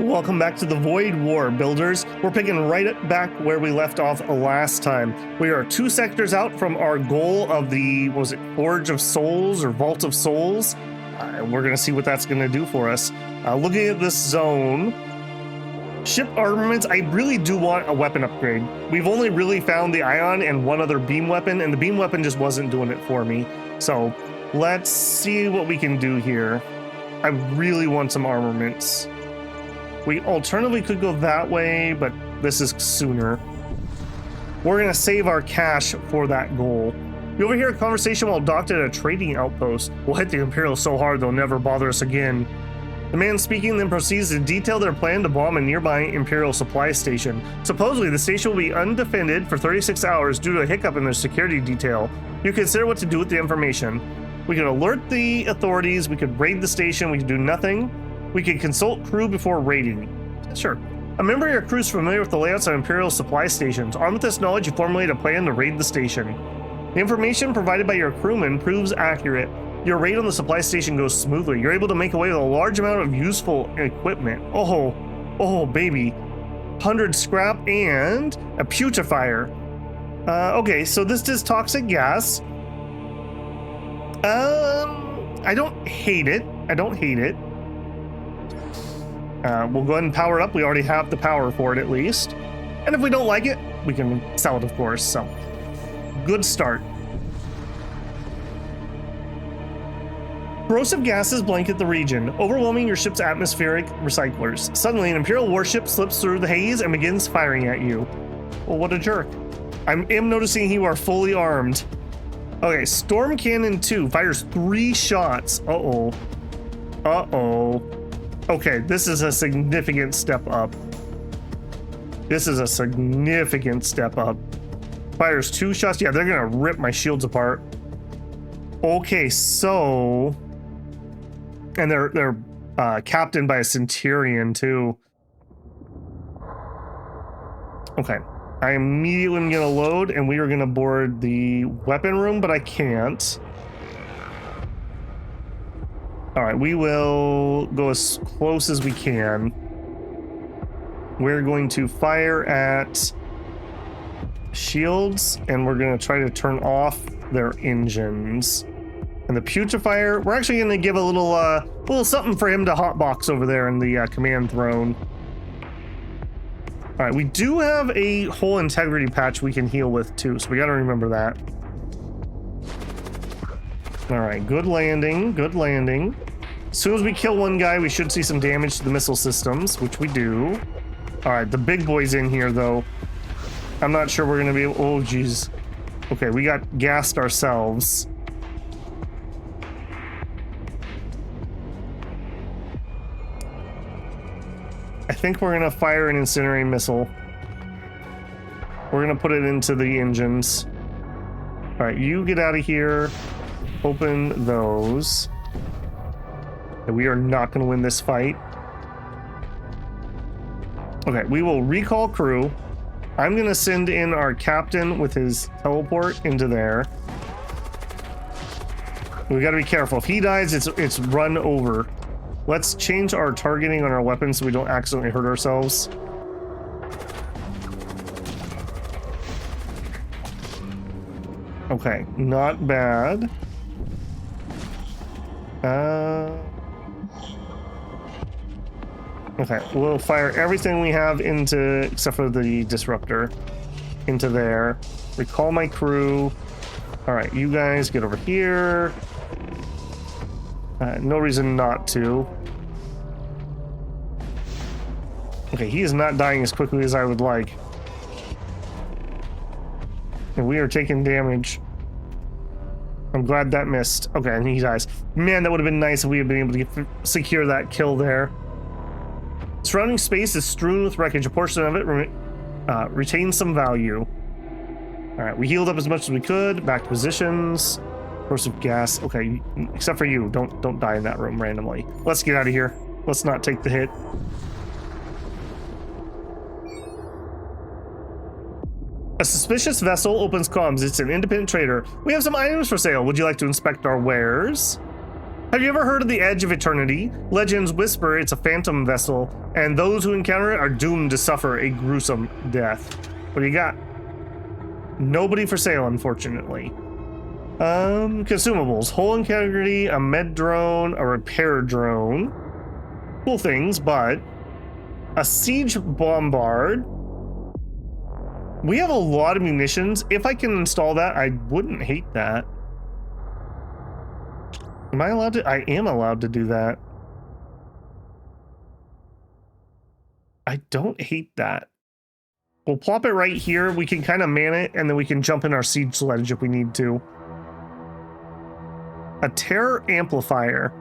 Welcome back to the Void War, builders. We're picking right back where we left off last time. We are 2 sectors out from our goal of the, what was it, Forge of Souls or Vault of Souls? We're going to see what that's going to do for us. Looking at this zone, ship armaments, I really do want a weapon upgrade. We've only really found the Ion and one other beam weapon, and the beam weapon just wasn't doing it for me. So let's see what we can do here. I really want some armaments. We alternatively could go that way, but this is sooner. We're going to save our cash for that goal. You overhear a conversation while docked at a trading outpost. We'll hit the Imperials so hard they'll never bother us again. The man speaking then proceeds to detail their plan to bomb a nearby Imperial supply station. Supposedly, the station will be undefended for 36 hours due to a hiccup in their security detail. You consider what to do with the information. We could alert the authorities, we could raid the station, we could do nothing. We could consult crew before raiding. Sure. A member of your crew is familiar with the layouts of Imperial supply stations. Armed with this knowledge, you formulate a plan to raid the station. The information provided by your crewman proves accurate. Your raid on the supply station goes smoothly. You're able to make away with a large amount of useful equipment. Oh, baby. 100 scrap and a putrefier. Okay, so this is toxic gas. I don't hate it. We'll go ahead and power it up. We already have the power for it at least. And if we don't like it, we can sell it, of course. So, good start. Corrosive gases blanket the region, overwhelming your ship's atmospheric recyclers. Suddenly, an Imperial warship slips through the haze and begins firing at you. Well, what a jerk. I am noticing you are fully armed. Okay, Storm Cannon 2 fires 3 shots. Uh-oh. Okay, this is a significant step up. Fires 2 shots. Yeah, they're gonna rip my shields apart. Okay, so... And they're captained by a Centurion, too. Okay. I immediately am gonna load, and we are gonna board the weapon room, but I can't. All right, we will go as close as we can. We're going to fire at shields, and we're going to try to turn off their engines. And the putrefier, we're actually going to give a little something for him to hotbox over there in the command throne. All right, we do have a whole integrity patch we can heal with too, so we got to remember that. All right, good landing. As soon as we kill one guy, we should see some damage to the missile systems, which we do. All right, the big boy's in here, though. I'm not sure we're going to be able... Oh, geez. Okay, we got gassed ourselves. I think we're going to fire an incinerating missile. We're going to put it into the engines. All right, you get out of here. Open those. We are not going to win this fight. Okay, we will recall crew. I'm going to send in our captain with his teleport into there. We got to be careful. If he dies, it's run over. Let's change our targeting on our weapons so we don't accidentally hurt ourselves. Okay, not bad. Okay, we'll fire everything we have into, except for the disruptor, into there. Recall my crew. All right, you guys get over here. No reason not to. Okay, he is not dying as quickly as I would like. And we are taking damage. I'm glad that missed. Okay, and he dies. Man, that would have been nice if we had been able to secure that kill there. Surrounding space is strewn with wreckage. A portion of it retains some value. All right, we healed up as much as we could. Back to positions. Corrosive gas. Okay, except for you. Don't die in that room randomly. Let's get out of here. Let's not take the hit. A suspicious vessel opens comms. It's an independent trader. We have some items for sale. Would you like to inspect our wares? Have you ever heard of the Edge of Eternity? Legends whisper it's a phantom vessel, and those who encounter it are doomed to suffer a gruesome death. What do you got? Nobody for sale, unfortunately. Consumables. Hull integrity, a med drone, a repair drone. Cool things, but a siege bombard. We have a lot of munitions. If I can install that, I wouldn't hate that. Am I allowed to? I am allowed to do that. I don't hate that. We'll plop it right here. We can kind of man it, and then we can jump in our siege sledge if we need to. A terror amplifier.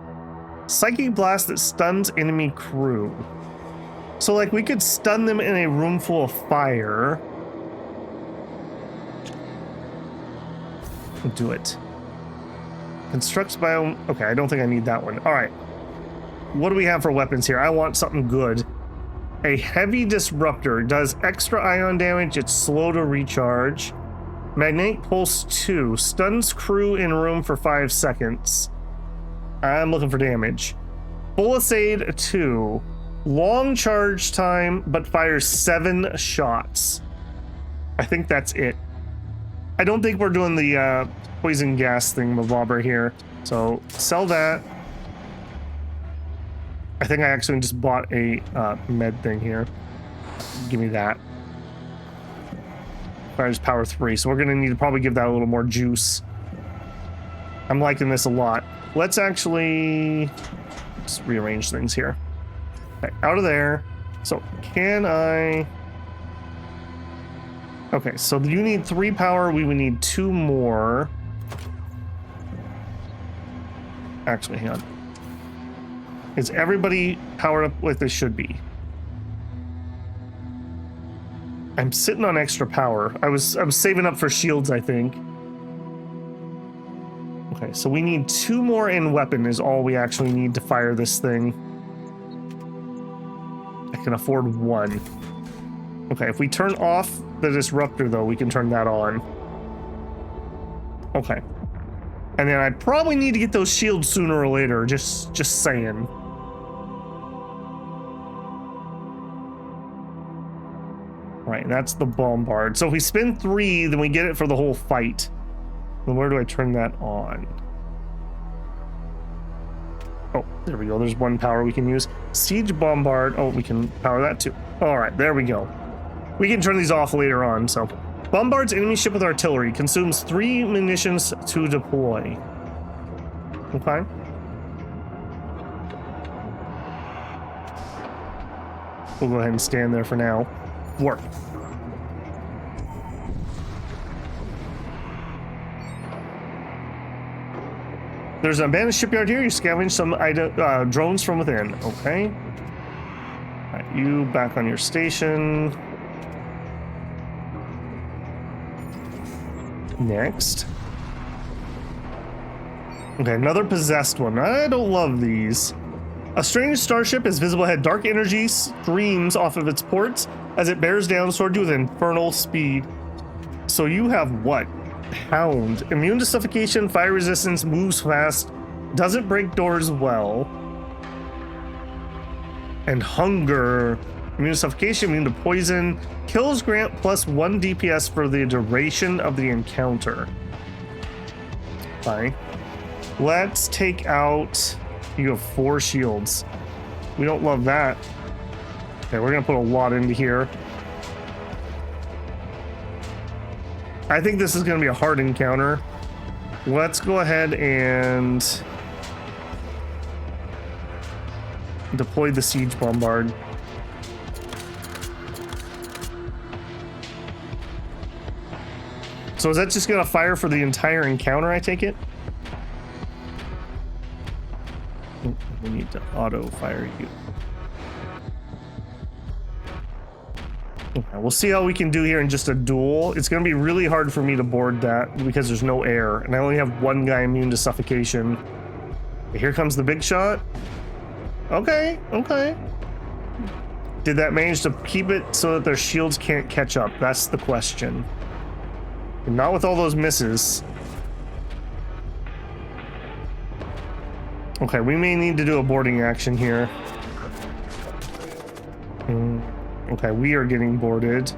Psychic blast that stuns enemy crew. So, like, we could stun them in a room full of fire. We'll do it. Constructs biome. Okay, I don't think I need that one. All right. What do we have for weapons here? I want something good. A heavy disruptor does extra ion damage. It's slow to recharge. Magnetic pulse 2 stuns crew in room for 5 seconds. I'm looking for damage. Pulsade 2, long charge time, but fires 7 shots. I think that's it. I don't think we're doing the poison gas thing with Bobber here. So sell that. I think I actually just bought a med thing here. Give me that. Fires power 3, so we're gonna need to probably give that a little more juice. I'm liking this a lot. Let's actually just rearrange things here. Okay, out of there. So can I? Okay, so you need 3 power. We would need 2 more. Actually, hang on. Is everybody powered up like they should be? I'm sitting on extra power. I'm saving up for shields, I think. Okay, so we need 2 more in weapon is all we actually need to fire this thing. I can afford 1. Okay, if we turn off the disruptor, though, we can turn that on. Okay. And then I probably need to get those shields sooner or later, just saying. Right, that's the bombard. So if we spin 3, then we get it for the whole fight. Then where do I turn that on? Oh, there we go. There's 1 power we can use. Siege bombard. Oh, we can power that too. All right, there we go. We can turn these off later on. So bombards enemy ship with artillery. Consumes 3 munitions to deploy. Okay. We'll go ahead and stand there for now. Work. There's an abandoned shipyard here. You scavenge some drones from within. Okay. All right, you back on your station. Next. Okay, another possessed one. I don't love these. A strange starship is visible ahead. Dark energy streams off of its ports as it bears down toward you with infernal speed. So you have what? Hound. Immune to suffocation, fire resistance, moves fast, doesn't break doors well. And hunger. Immune to suffocation, immune to poison. Kills grant plus 1 DPS for the duration of the encounter. Fine. Let's take out... You have 4 shields. We don't love that. Okay, we're gonna put a lot into here. I think this is gonna be a hard encounter. Let's go ahead and deploy the siege bombard. So is that just gonna fire for the entire encounter, I take it? We need to auto fire you. Okay, we'll see how we can do here in just a duel. It's going to be really hard for me to board that because there's no air, and I only have 1 guy immune to suffocation. Here comes the big shot. Okay, okay. Did that manage to keep it so that their shields can't catch up? That's the question. And not with all those misses. Okay, we may need to do a boarding action here. Okay, we are getting boarded.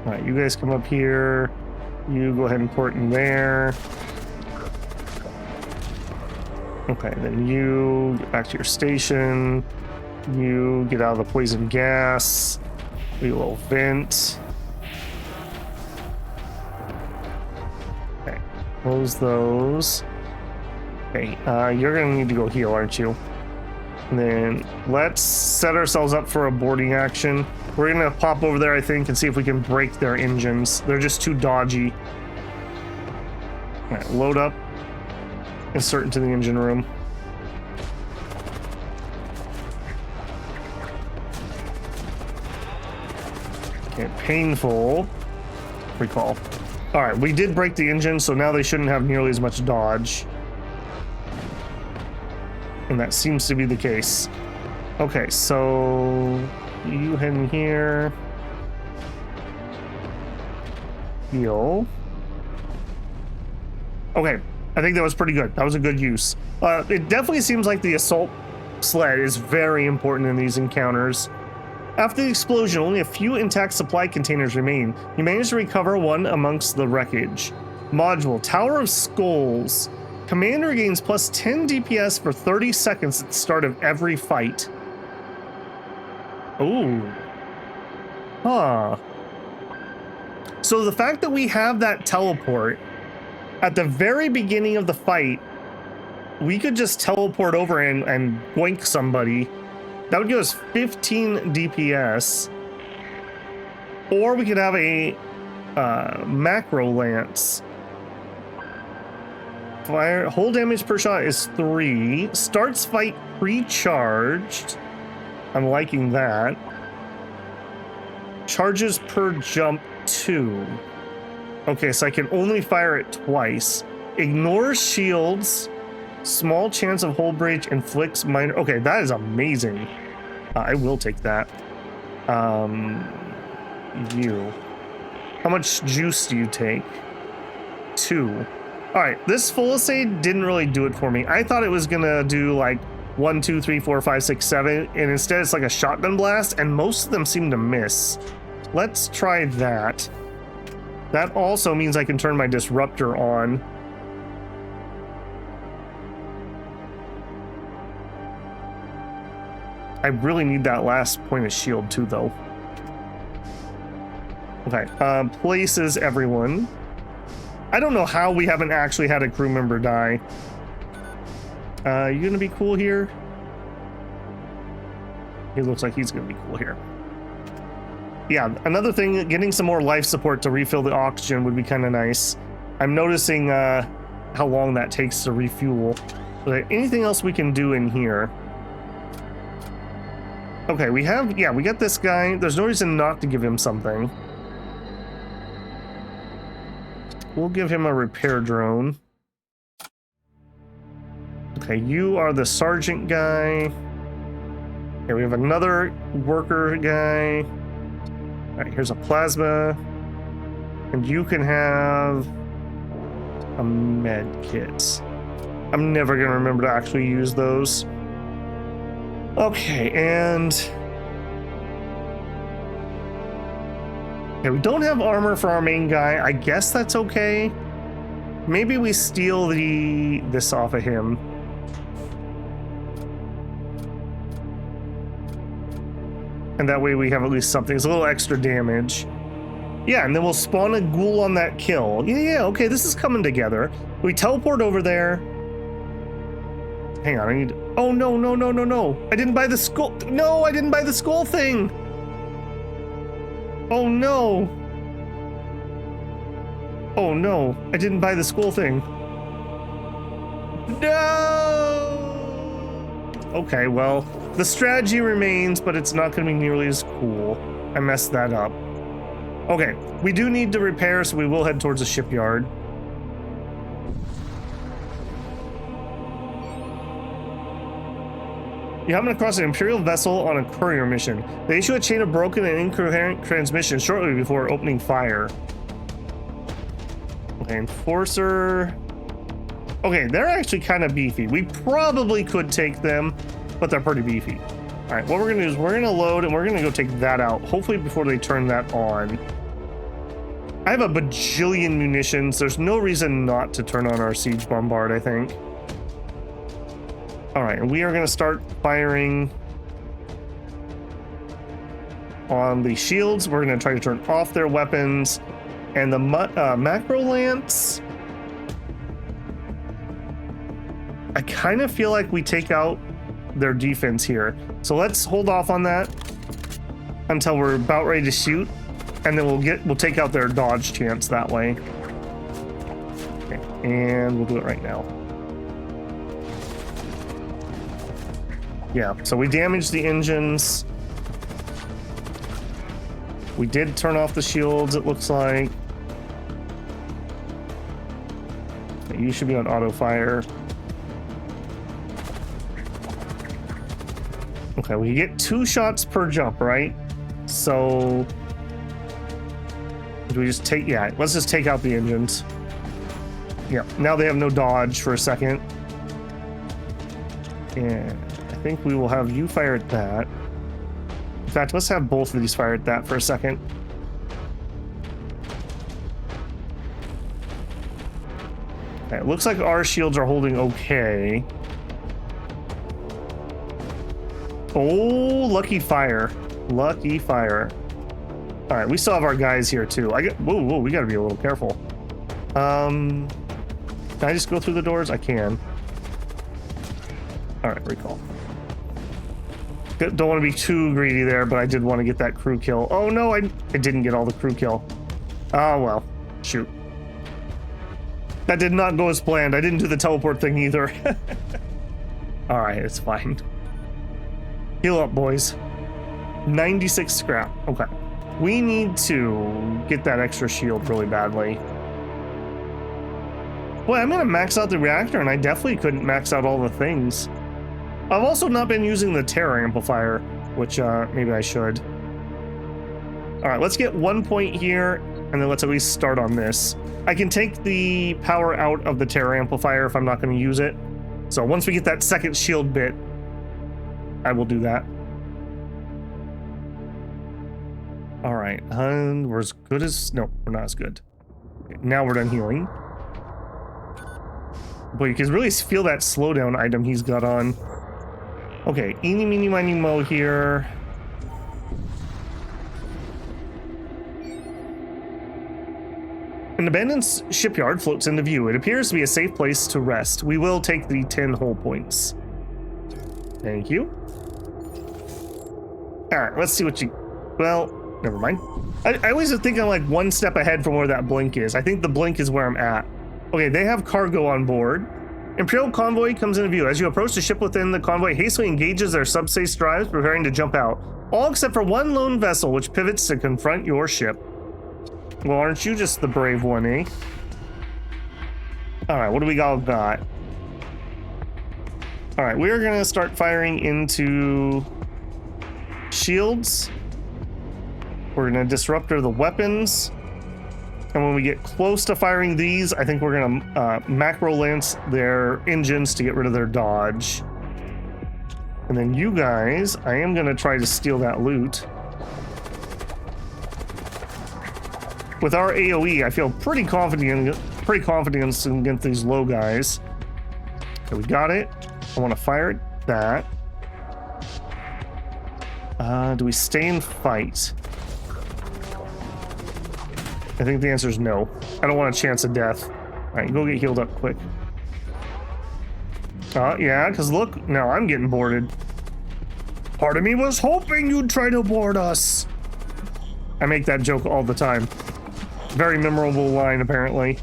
All right, you guys come up here. You go ahead and port in there. Okay, then you get back to your station. You get out of the poison gas. We will vent. Okay, close those. Okay, you're gonna need to go heal, aren't you? And then let's set ourselves up for a boarding action. We're gonna pop over there, I think, and see if we can break their engines. They're just too dodgy. All right, load up. Insert into the engine room. Okay, painful. Recall. All right, we did break the engine, so now they shouldn't have nearly as much dodge. And that seems to be the case. Okay, so you head in here. Heal. Okay, I think that was pretty good. That was a good use. It definitely seems like the assault sled is very important in these encounters. After the explosion, only a few intact supply containers remain. You managed to recover one amongst the wreckage. Module, Tower of Skulls. Commander gains plus 10 DPS for 30 seconds at the start of every fight. Ooh. Huh. So the fact that we have that teleport at the very beginning of the fight, we could just teleport over and boink somebody. That would give us 15 DPS. Or we could have a macro lance. Fire, whole damage per shot is 3. Starts fight pre-charged. I'm liking that. Charges per jump 2. Okay, so I can only fire it twice. Ignores shields. Small chance of hull breach, inflicts minor. Okay, that is amazing. I will take that. You. How much juice do you take? 2. All right, this full assay didn't really do it for me. I thought it was gonna do like 1, 2, 3, 4, 5, 6, 7, and instead it's like a shotgun blast, and most of them seem to miss. Let's try that. That also means I can turn my disruptor on. I really need that last point of shield too, though. Okay, places everyone. I don't know how we haven't actually had a crew member die. You gonna be cool here? He looks like he's gonna be cool here. Yeah, another thing, getting some more life support to refill the oxygen would be kind of nice. I'm noticing how long that takes to refuel. But anything else we can do in here? Okay, we got this guy. There's no reason not to give him something. We'll give him a repair drone. Okay, you are the sergeant guy. Okay, we have another worker guy. All right, here's a plasma. And you can have a med kit. I'm never gonna remember to actually use those. Okay, and okay, we don't have armor for our main guy. I guess that's okay. Maybe we steal this off of him. And that way we have at least something. It's a little extra damage. Yeah, and then we'll spawn a ghoul on that kill. Yeah, okay, this is coming together. We teleport over there. Hang on, I need... Oh, no. I didn't buy the skull... No, I didn't buy the skull thing! Oh, no. Oh, no. I didn't buy the skull thing. No! Okay, well, the strategy remains, but it's not going to be nearly as cool. I messed that up. Okay, we do need to repair, so we will head towards the shipyard. You happen across an Imperial vessel on a courier mission. They issue a chain of broken and incoherent transmissions shortly before opening fire. Okay, Enforcer. Okay, they're actually kind of beefy. We probably could take them, but they're pretty beefy. All right, what we're gonna do is we're gonna load and we're gonna go take that out, hopefully before they turn that on. I have a bajillion munitions. There's no reason not to turn on our siege bombard, I think. All right, and we are gonna start firing on the shields. We're gonna try to turn off their weapons, and the macro lance. I kind of feel like we take out their defense here. So let's hold off on that until we're about ready to shoot, and then we'll take out their dodge chance that way. Okay, and we'll do it right now. Yeah, so we damaged the engines. We did turn off the shields, it looks like. Okay, you should be on auto fire. Okay, we get 2 shots per jump, right? So do we just take, yeah, let's just take out the engines. Yeah, now they have no dodge for a second. And I think we will have you fire at that. In fact, let's have both of these fire at that for a second. Okay, it looks like our shields are holding okay. Oh, lucky fire. Lucky fire. All right, we still have our guys here too. Whoa, we gotta be a little careful. Can I just go through the doors? I can. All right, recall. Don't want to be too greedy there, but I did want to get that crew kill. Oh no, I didn't get all the crew kill. Oh well, shoot. That did not go as planned. I didn't do the teleport thing either. All right, it's fine. Heal up, boys. 96 scrap. Okay. We need to get that extra shield really badly. Boy, I'm gonna max out the reactor, and I definitely couldn't max out all the things. I've also not been using the terror amplifier, which maybe I should. All right, let's get 1 point here, and then let's at least start on this. I can take the power out of the terror amplifier if I'm not going to use it. So once we get that second shield bit, I will do that. All right, and we're as good as... No, we're not as good. Okay, now we're done healing. Boy, you can really feel that slowdown item he's got on. Okay, eeny, meeny, miny, mo here. An abandoned shipyard floats into view. It appears to be a safe place to rest. We will take the 10 hull points. Thank you. All right, let's see what you... Well, never mind. I always think I'm like 1 step ahead from where that blink is. I think the blink is where I'm at. Okay, they have cargo on board. Imperial convoy comes into view. As you approach the ship within the convoy, hastily engages their subspace drives, preparing to jump out. All except for 1 lone vessel, which pivots to confront your ship. Well, aren't you just the brave one, eh? All right, what do we all got? All right, we're gonna start firing into shields. We're gonna disruptor the weapons. And when we get close to firing these, I think we're gonna macro lance their engines to get rid of their dodge. And then you guys, I am gonna try to steal that loot. With our AoE, I feel pretty confident against these low guys. Okay, we got it. I want to fire at that. Do we stay and fight? I think the answer is no. I don't want a chance of death. All right, go get healed up quick. Yeah, because look, now I'm getting boarded. Part of me was hoping you'd try to board us. I make that joke all the time. Very memorable line, apparently.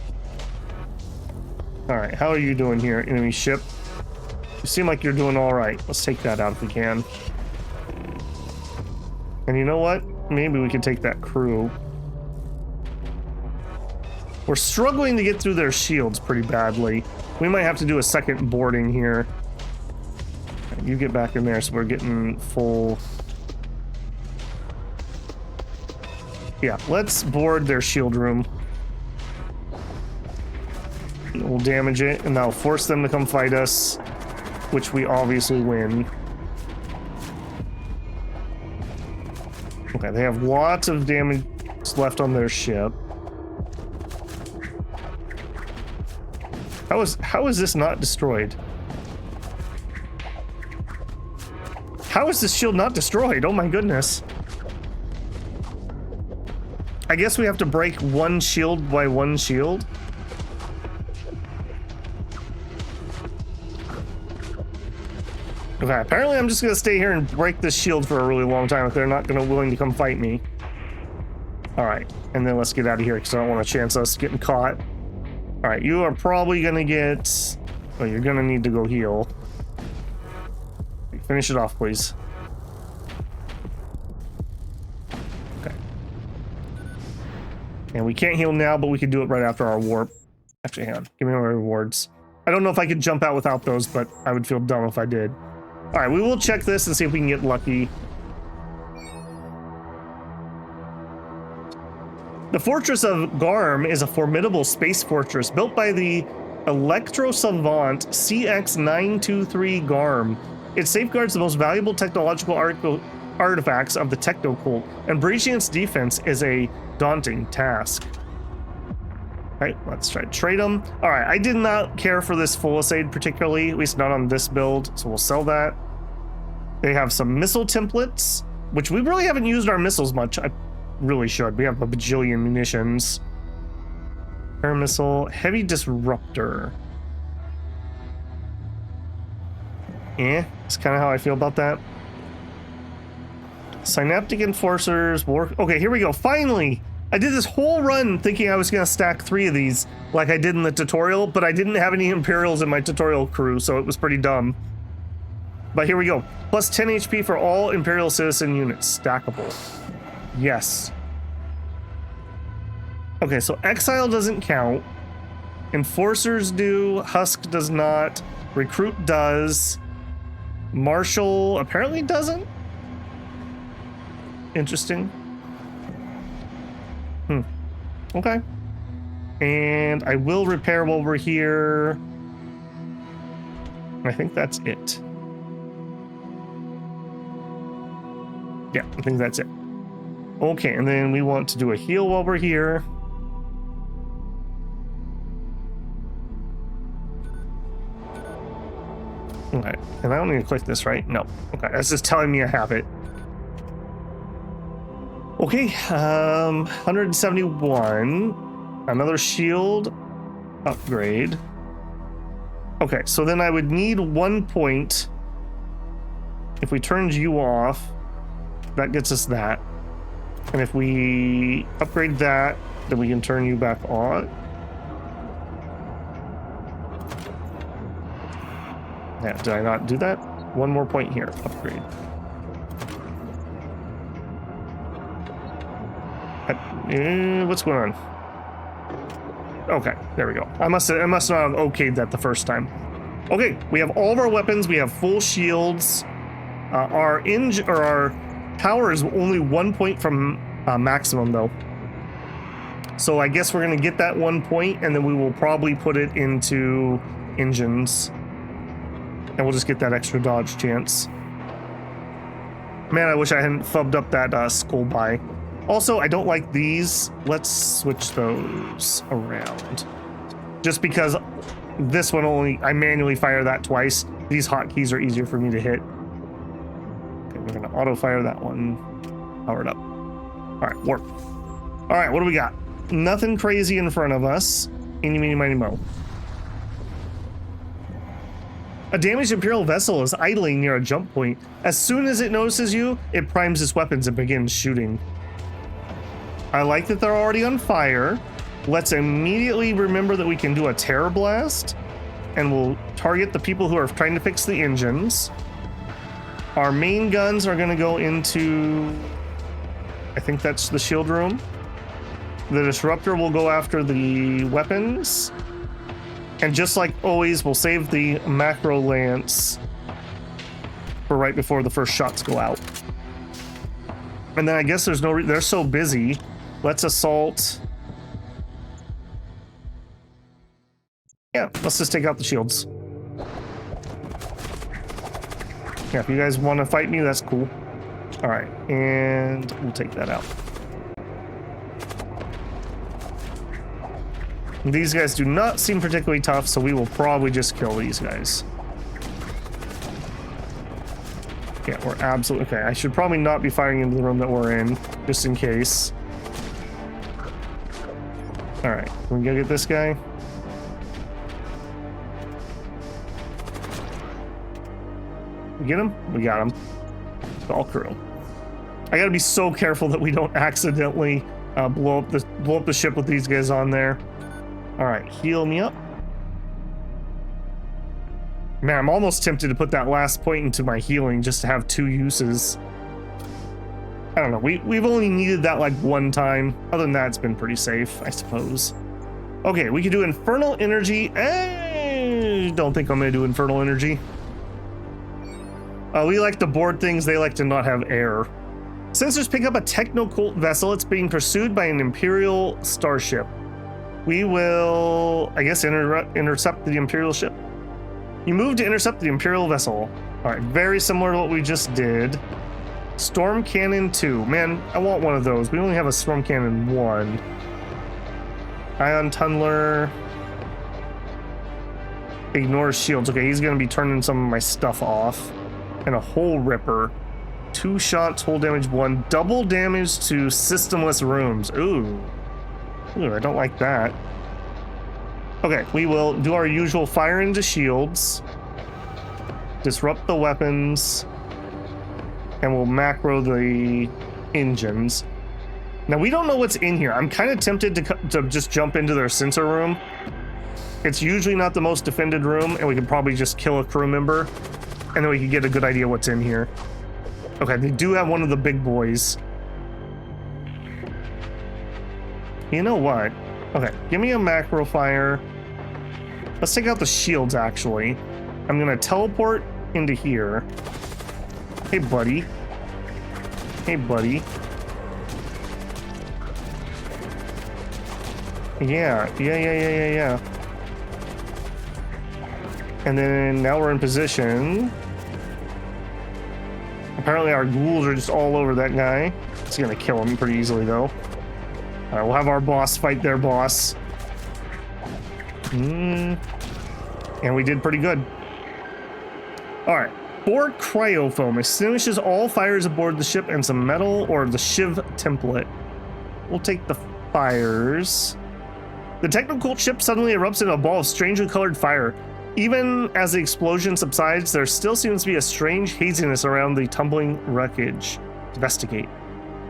All right, how are you doing here, enemy ship? You seem like you're doing all right. Let's take that out if we can. And you know what? Maybe we can take that crew. We're struggling to get through their shields pretty badly. We might have to do a second boarding here. You get back in there so we're getting full... Yeah, let's board their shield room. We'll damage it, and that'll force them to come fight us, which we obviously win. Okay, they have lots of damage left on their ship. How is this not destroyed? How is this shield not destroyed? Oh my goodness. I guess we have to break one shield by one shield. Okay, apparently I'm just gonna stay here and break this shield for a really long time if they're not willing to come fight me. Alright, and then let's get out of here because I don't want to chance us getting caught. Alright, you are probably gonna get... Oh, you're gonna need to go heal. Finish it off, please. Okay. And we can't heal now, but we can do it right after our warp. Actually, hang on. Give me my rewards. I don't know if I could jump out without those, but I would feel dumb if I did. Alright, we will check this and see if we can get lucky. The Fortress of Garm is a formidable space fortress built by the Electro Savant CX-923 Garm. It safeguards the most valuable technological artifacts of the Techno Cult, and breaching its defense is a daunting task. Alright, let's try to trade them. Alright, I did not care for this Folisade particularly, at least not on this build, so we'll sell that. They have some missile templates, which we really haven't used our missiles much. I really should. We have a bajillion munitions. Air missile, heavy disruptor. That's kind of how I feel about that. Synaptic enforcers, war. Okay, here we go. Finally! I did this whole run thinking I was going to stack 3 of these like I did in the tutorial, but I didn't have any Imperials in my tutorial crew, so it was pretty dumb. But here we go. Plus 10 HP for all Imperial citizen units. Stackable. Yes. Okay, so Exile doesn't count. Enforcers do. Husk does not. Recruit does. Marshal apparently doesn't. Interesting. Okay. And I will repair while we're here. I think that's it. Yeah, I think that's it. Okay, and then we want to do a heal while we're here. Okay, and I don't need to click this, right? No. Okay, that's just telling me I have it. Okay, 171. Another shield upgrade. Okay, so then I would need 1 point. If we turned you off, that gets us that. And if we upgrade that, then we can turn you back on. Yeah, did I not do that? 1 more point here. Upgrade. What's going on? Okay, there we go. I must not have okayed that the first time. Okay, we have all of our weapons. We have full shields. Our power is only 1 point from maximum, though. So I guess we're gonna get that 1 point, and then we will probably put it into engines, and we'll just get that extra dodge chance. Man, I wish I hadn't fubbed up that skull buy. Also, I don't like these. Let's switch those around. Just because this one I manually fire that twice. These hotkeys are easier for me to hit. Okay, we're gonna auto fire that one. Power it up. All right, warp. All right, what do we got? Nothing crazy in front of us. Eeny, meeny, miny, mo. A damaged Imperial vessel is idling near a jump point. As soon as it notices you, it primes its weapons and begins shooting. I like that they're already on fire. Let's immediately remember that we can do a terror blast, and we'll target the people who are trying to fix the engines. Our main guns are going to go into, I think that's the shield room. The disruptor will go after the weapons. And just like always, we'll save the macro lance for right before the first shots go out. And then I guess there's no they're so busy. Let's assault Yeah, let's just take out the shields. Yeah, if you guys want to fight me, that's cool. All right, and we'll take that out. These guys do not seem particularly tough, so we will probably just kill these guys. Yeah, we're absolutely okay. I should probably not be firing into the room that we're in, just in case. All right, can we go get this guy? We get him? We got him. All crew. I gotta be so careful that we don't accidentally blow up the ship with these guys on there. All right, heal me up. Man, I'm almost tempted to put that last point into my healing just to have 2 uses. I don't know. We've only needed that like 1 time. Other than that, it's been pretty safe, I suppose. Okay, we can do Infernal Energy. Don't think I'm gonna do Infernal Energy. We like to board things. They like to not have air. Sensors pick up a techno-cult vessel. It's being pursued by an Imperial starship. We will, I guess, intercept the Imperial ship. You move to intercept the Imperial vessel. All right, very similar to what we just did. Storm Cannon 2. Man, I want one of those. We only have a Storm Cannon 1. Ion Tunneler. Ignores shields. Okay, he's going to be turning some of my stuff off. And a Hole Ripper. 2 shots, hull damage 1. Double damage to systemless rooms. Ooh, I don't like that. Okay, we will do our usual fire into shields. Disrupt the weapons. And we'll macro the engines. Now, we don't know what's in here. I'm kind of tempted to just jump into their sensor room. It's usually not the most defended room, and we can probably just kill a crew member. And then we can get a good idea what's in here. Okay, they do have one of the big boys. You know what? Okay, give me a macro fire. Let's take out the shields, actually. I'm gonna teleport into here. Hey, buddy. Hey, buddy. Yeah. And then now we're in position. Apparently our ghouls are just all over that guy. It's gonna kill him pretty easily, though. All right, we'll have our boss fight their boss. And we did pretty good. All right. 4 cryofoam extinguishes all fires aboard the ship and some metal or the Shiv template. We'll take the fires. The technical ship suddenly erupts into a ball of strangely colored fire. Even as the explosion subsides, there still seems to be a strange haziness around the tumbling wreckage. Investigate.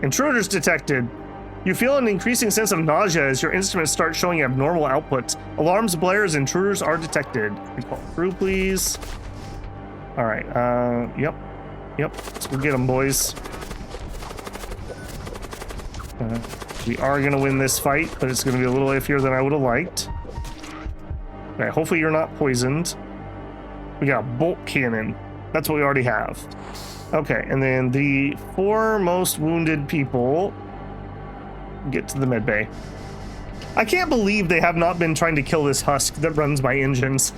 Intruders detected. You feel an increasing sense of nausea as your instruments start showing abnormal outputs. Alarms blare as intruders are detected. Call crew, please. All right. Yep. Let's go get them, boys. We are gonna win this fight, but it's gonna be a little iffier than I would have liked. Okay, hopefully you're not poisoned. We got a bolt cannon. That's what we already have. Okay, and then the 4 most wounded people get to the med bay. I can't believe they have not been trying to kill this husk that runs my engines.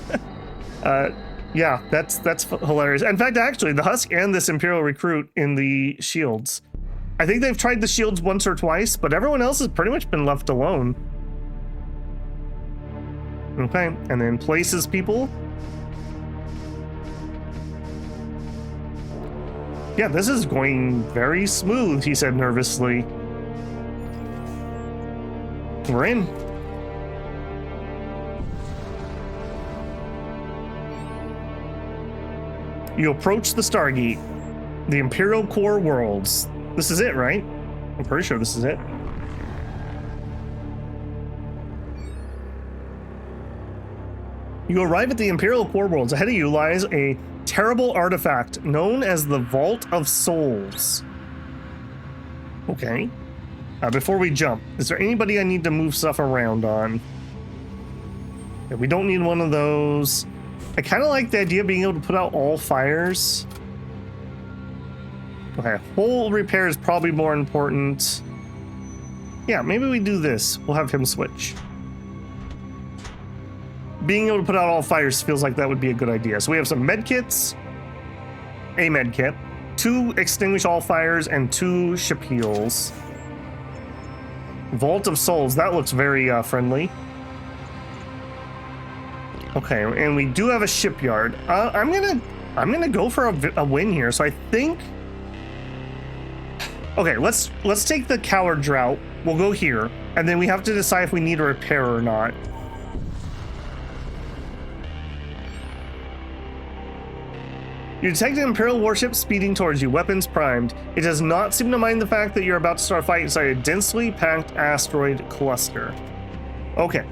Yeah, that's hilarious. In fact, actually, the husk and this Imperial recruit in the shields. I think they've tried the shields once or twice, but everyone else has pretty much been left alone. Okay, and then places people. Yeah, this is going very smooth, he said nervously. We're in. You approach the Stargate, the Imperial Core Worlds. This is it, right? I'm pretty sure this is it. You arrive at the Imperial Core Worlds. Ahead of you lies a terrible artifact known as the Vault of Souls. Okay. Before we jump, is there anybody I need to move stuff around on? Yeah, we don't need one of those. I kind of like the idea of being able to put out all fires. Okay, hull repair is probably more important. Yeah, maybe we do this. We'll have him switch. being able to put out all fires feels like that would be a good idea. So we have some med kits, a med kit, 2 extinguish all fires, and 2 ship heals. Vault of Souls, that looks very friendly. Okay, and we do have a shipyard. I'm gonna go for a win here. So I think. Okay, let's take the coward drought. We'll go here, and then we have to decide if we need a repair or not. You detect an Imperial warship speeding towards you, weapons primed. It does not seem to mind the fact that you're about to start a fight inside a densely packed asteroid cluster. Okay.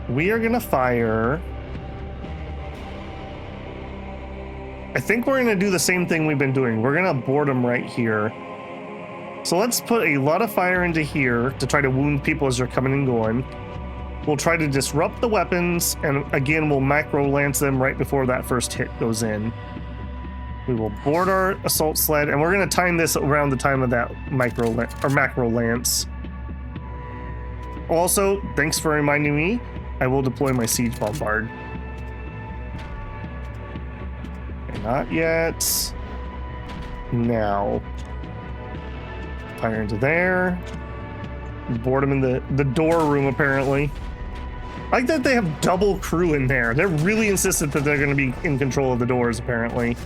We are gonna fire. I think we're gonna do the same thing we've been doing. We're gonna board them right here. So let's put a lot of fire into here to try to wound people as they're coming and going. We'll try to disrupt the weapons, and again, we'll macro lance them right before that first hit goes in. We will board our assault sled, and we're going to time this around the time of that macro lance. Also, thanks for reminding me, I will deploy my siege bombard. Okay, not yet. Now. Fire into there. Board them in the door room, apparently. I like that they have double crew in there. They're really insistent that they're going to be in control of the doors, apparently.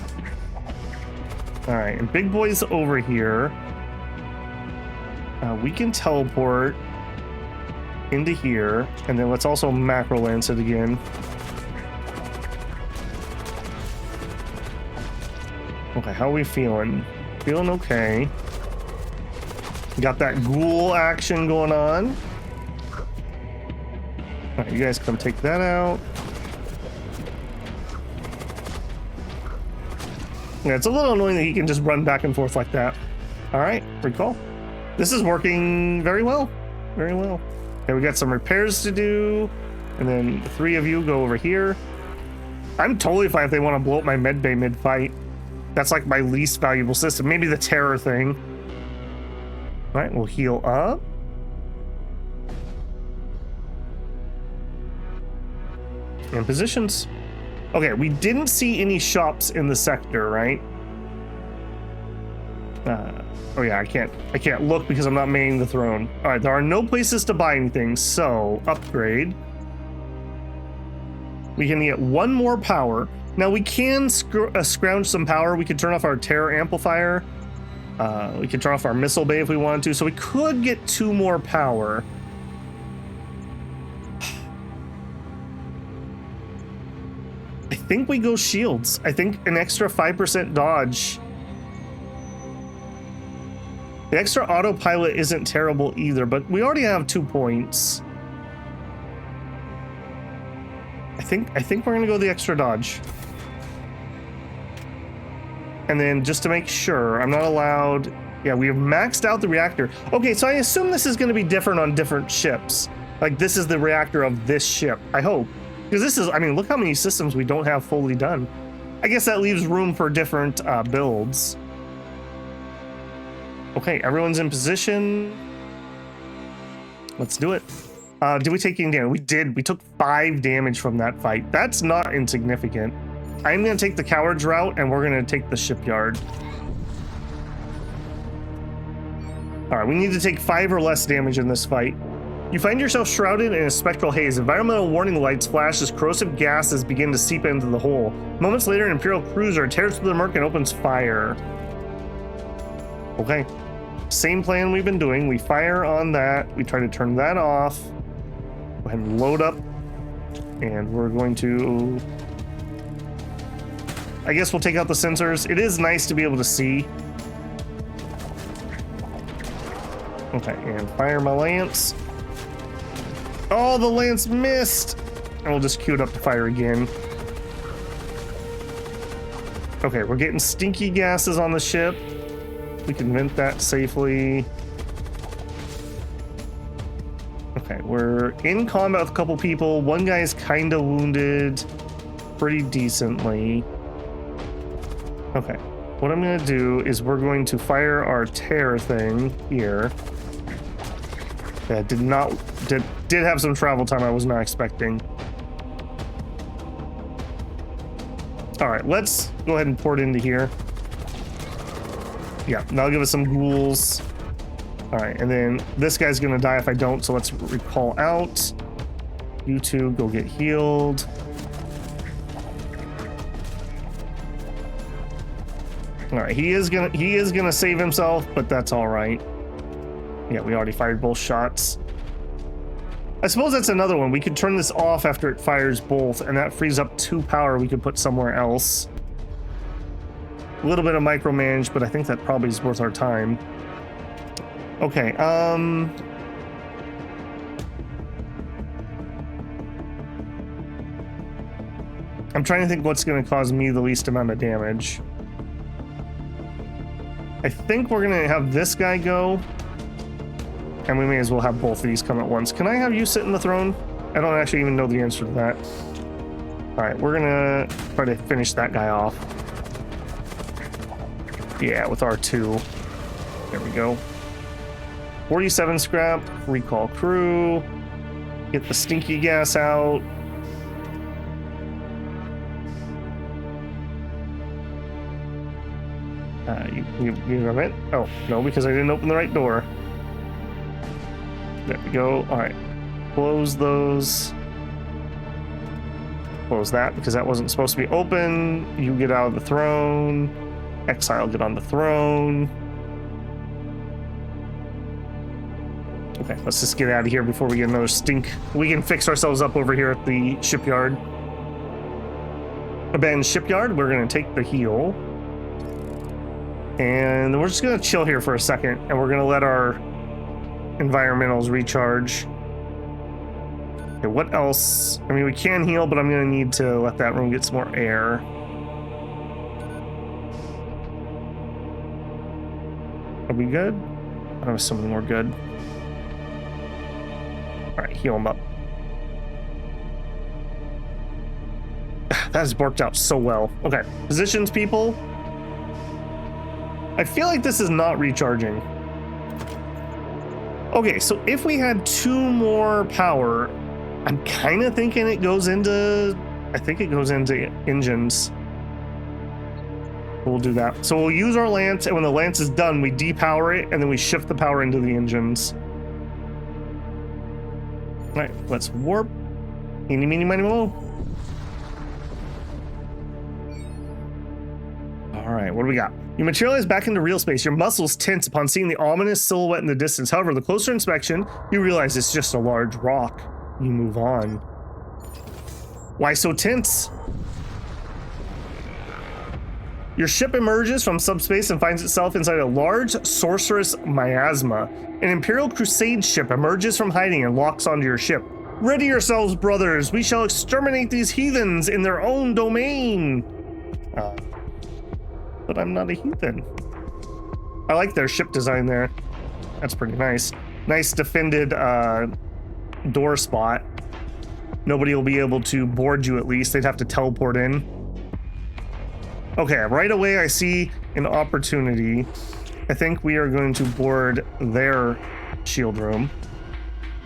All right, and Big Boy's over here. We can teleport into here, and then let's also macro lance it again. Okay, how are we feeling? Feeling okay. Got that ghoul action going on. All right, you guys come take that out. Yeah, it's a little annoying that he can just run back and forth like that. All right, recall. This is working very well. Very well. Okay, we got some repairs to do. And then the 3 of you go over here. I'm totally fine if they want to blow up my med bay mid-fight. That's like my least valuable system. Maybe the terror thing. All right, we'll heal up. And positions. Okay, we didn't see any shops in the sector, right? Oh yeah, I can't look because I'm not manning the throne. All right, there are no places to buy anything, so upgrade. We can get 1 more power. Now we can scrounge some power. We could turn off our terror amplifier. We could turn off our missile bay if we wanted to, so we could get 2 more power. I think we go shields. I think an extra 5% dodge. The extra autopilot isn't terrible either, but we already have 2 points. I think we're gonna go the extra dodge. And then just to make sure, I'm not allowed. Yeah, we have maxed out the reactor. Okay, so I assume this is gonna be different on different ships. Like this is the reactor of this ship, I hope. Because this is, I mean, look how many systems we don't have fully done. I guess that leaves room for different builds. Okay, everyone's in position. Let's do it. Did we take any damage? We did. We took 5 damage from that fight. That's not insignificant. I'm going to take the coward's route, and we're going to take the shipyard. All right, we need to take 5 or less damage in this fight. You find yourself shrouded in a spectral haze. Environmental warning lights flash as corrosive gases begin to seep into the hole. Moments later, an Imperial cruiser tears through the murk and opens fire. Okay. Same plan we've been doing. We fire on that. We try to turn that off. Go ahead and load up. And we're going to... I guess we'll take out the sensors. It is nice to be able to see. Okay, and fire my lance. Oh, the lance missed! And we'll just queue it up to fire again. Okay, we're getting stinky gases on the ship. We can vent that safely. Okay, we're in combat with a couple people. One guy is kind of wounded pretty decently. Okay, what I'm going to do is we're going to fire our terror thing here. That did have some travel time I was not expecting. All right, let's go ahead and pour it into here. Yeah, that'll give us some ghouls. All right, and then this guy's gonna die if I don't, so let's recall out. You two go get healed. All right, he is gonna save himself, but that's all right. Yeah, we already fired both shots. I suppose that's another one. We could turn this off after it fires both, and that frees up 2 power we could put somewhere else. A little bit of micromanage, but I think that probably is worth our time. Okay, I'm trying to think what's going to cause me the least amount of damage. I think we're going to have this guy go, and we may as well have both of these come at once. Can I have you sit in the throne? I don't actually even know the answer to that. All right, we're going to try to finish that guy off. Yeah, with R2. There we go. 47 scrap, recall crew, get the stinky gas out. You have it? Oh, no, because I didn't open the right door. There we go. All right. Close those. Close that because that wasn't supposed to be open. You get out of the throne. Exile, get on the throne. Okay, let's just get out of here before we get another stink. We can fix ourselves up over here at the shipyard. Abandoned shipyard. We're going to take the heal. And we're just going to chill here for a second. And we're going to let our environmentals recharge. Okay, what else? I mean, we can heal, but I'm going to need to let that room get some more air. Are we good? I was something more good. All right, heal him up. That has worked out so well. Okay, positions, people. I feel like this is not recharging. Okay, so if we had 2 more power, I'm kind of thinking it goes into... I think it goes into engines. We'll do that. So we'll use our lance, and when the lance is done, we depower it, and then we shift the power into the engines. All right, let's warp. Eeny, meeny, miny, mo. All right, what do we got? You materialize back into real space. Your muscles tense upon seeing the ominous silhouette in the distance. However, the closer inspection, you realize it's just a large rock. You move on. Why so tense? Your ship emerges from subspace and finds itself inside a large sorceress miasma. An Imperial Crusade ship emerges from hiding and locks onto your ship. Ready yourselves, brothers. We shall exterminate these heathens in their own domain. But I'm not a heathen. I like their ship design there. That's pretty nice. Nice defended door spot. Nobody will be able to board you at least. They'd have to teleport in. Okay, right away I see an opportunity. I think we are going to board their shield room.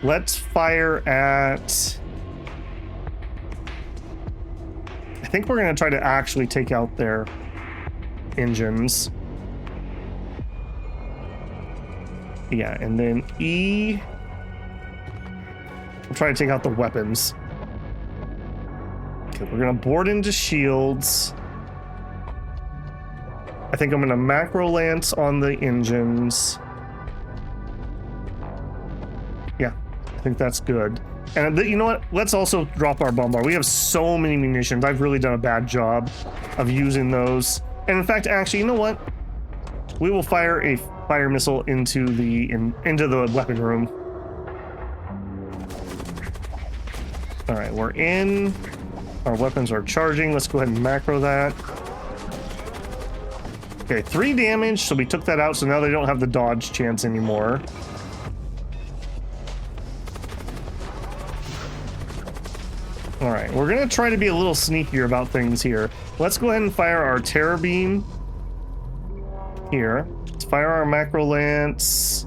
Let's fire at... I think we're going to try to actually take out their engines. Yeah, and then E... We'll try to take out the weapons. Okay, we're going to board into shields. I think I'm going to macro lance on the engines. Yeah, I think that's good. And you know what? Let's also drop our bombard. We have so many munitions. I've really done a bad job of using those. And in fact, actually, you know what? We will fire a fire missile into the weapon room. All right, we're in. Our weapons are charging. Let's go ahead and macro that. Okay, 3 damage, so we took that out, so now they don't have the dodge chance anymore. All right, we're gonna try to be a little sneakier about things here. Let's go ahead and fire our terror beam here. Let's fire our macro lance.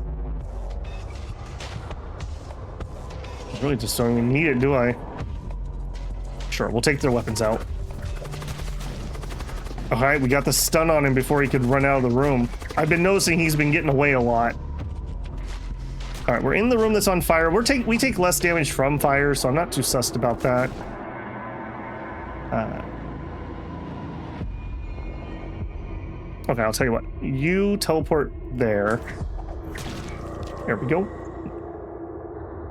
I really just don't even need it, do I? Sure, we'll take their weapons out. All right, we got the stun on him before he could run out of the room. I've been noticing he's been getting away a lot. All right, we're in the room that's on fire. We take less damage from fire, so I'm not too sussed about that. Okay, I'll tell you what. You teleport there. There we go.